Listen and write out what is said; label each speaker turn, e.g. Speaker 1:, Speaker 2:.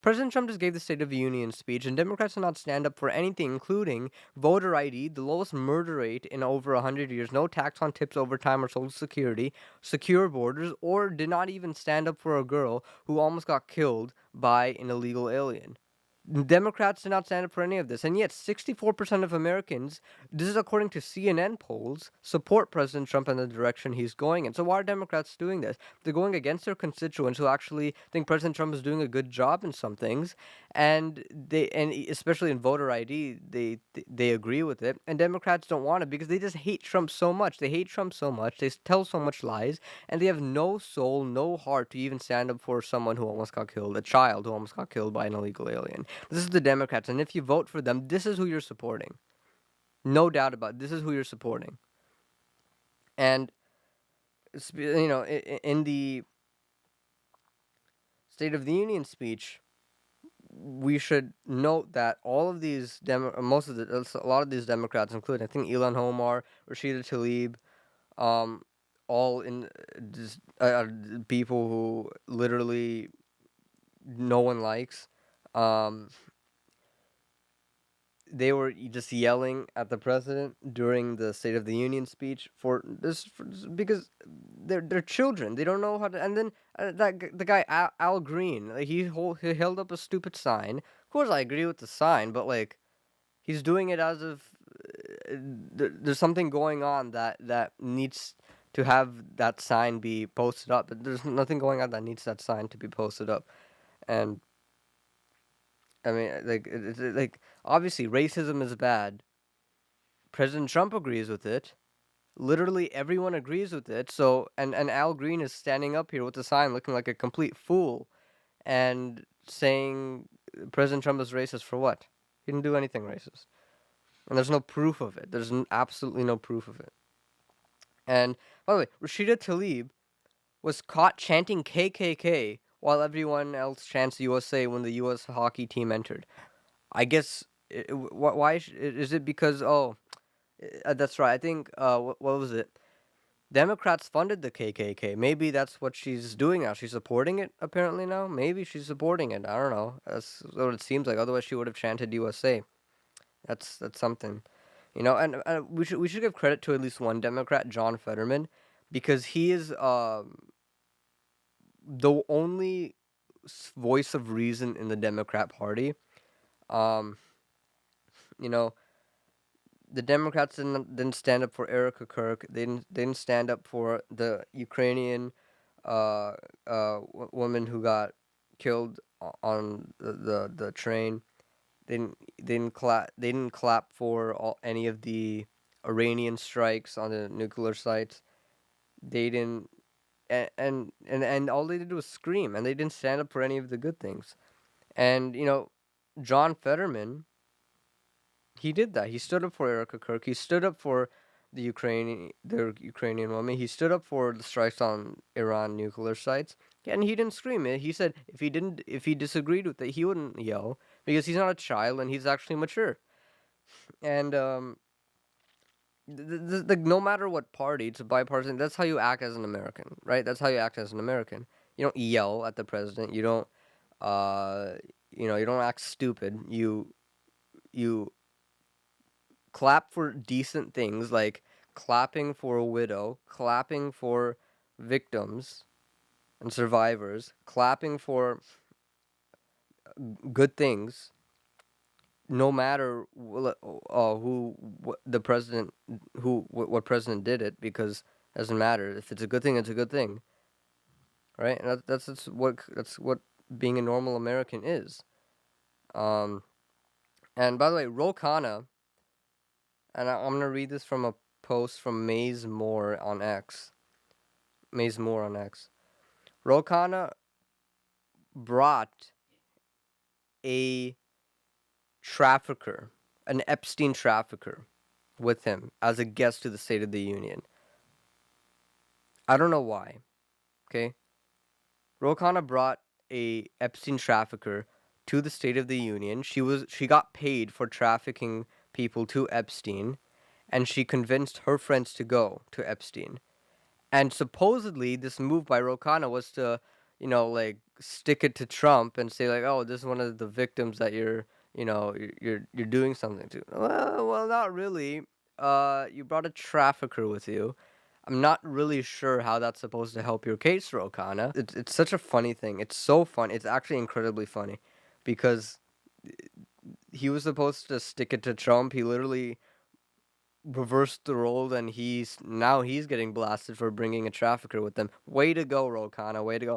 Speaker 1: President Trump just gave the State of the Union speech, and Democrats did not stand up for anything, including voter ID, the lowest murder rate in over 100 years, no tax on tips, overtime, or Social Security, secure borders, or did not even stand up for a girl who almost got killed by an illegal alien. Democrats did not stand up for any of this, and yet 64% of Americans, this is according to CNN polls, support President Trump and the direction he's going in. So why are Democrats doing this? They're going against their constituents who actually think President Trump is doing a good job in some things, and especially in voter ID, they agree with it, and Democrats don't want it because they just hate Trump so much. They hate Trump so much. They tell so much lies, and they have no soul, no heart to even stand up for someone who almost got killed, a child who almost got killed by an illegal alien. This is the Democrats, and if you vote for them, this is who you're supporting. No doubt about it. This is who you're supporting. And, in the State of the Union speech, we should note that all of these a lot of these Democrats, including I think Ilhan Omar, Rashida Tlaib, all in just people who literally no one likes. They were just yelling at the president during the State of the Union speech because they're children. They don't know how to. And then the guy Al Green, like, he held up a stupid sign. Of course, I agree with the sign, but like he's doing it as if there's something going on that needs to have that sign be posted up. But there's nothing going on that needs that sign to be posted up, and. I mean, like obviously racism is bad. President Trump agrees with it. Literally everyone agrees with it. So and Al Green is standing up here with a sign looking like a complete fool and saying President Trump is racist for what? He didn't do anything racist. And there's no proof of it. There's absolutely no proof of it. And by the way, Rashida Tlaib was caught chanting KKK while everyone else chants USA when the U.S. hockey team entered. I guess, why is it because, that's right, I think, what was it? Democrats funded the KKK. Maybe that's what she's doing now. She's supporting it, apparently, now? Maybe she's supporting it. I don't know. That's what it seems like. Otherwise, she would have chanted USA. That's something. And we should give credit to at least one Democrat, John Fetterman, because he is the only voice of reason in the Democrat Party. The Democrats didn't stand up for Erica Kirk. They didn't stand up for the Ukrainian woman who got killed on the train. They didn't clap for any of the Iranian strikes on the nuclear sites. They didn't. And all they did was scream, and they didn't stand up for any of the good things. And John Fetterman, he did that. He stood up for Erica Kirk. He stood up for the Ukrainian woman. He stood up for the strikes on Iran nuclear sites, and he didn't scream. He said if he disagreed with it, he wouldn't yell because he's not a child and he's actually mature. And no matter what party, it's a bipartisan. That's how you act as an American, right? That's how you act as an American. You don't yell at the president. You don't, you don't act stupid. You clap for decent things, like clapping for a widow, clapping for victims and survivors, clapping for good things. No matter what president did it, because it doesn't matter. If it's a good thing, it's a good thing, right? And that's what being a normal American is. And by the way, Ro Khanna, and I'm gonna read this from a post from Maze Moore on X. Ro Khanna brought a trafficker, an Epstein trafficker, with him as a guest to the State of the Union. I don't know why. Okay? Ro Khanna brought a Epstein trafficker to the State of the Union. She got paid for trafficking people to Epstein, and she convinced her friends to go to Epstein. And supposedly this move by Ro Khanna was to like, stick it to Trump and say, like, "Oh, this is one of the victims that you're doing something to." Well, not really. You brought a trafficker with you. I'm not really sure how that's supposed to help your case, Rokana. It's such a funny thing. It's so fun. It's actually incredibly funny because he was supposed to stick it to Trump. He literally reversed the role, and he's getting blasted for bringing a trafficker with them. Way to go, Rokana. Way to go.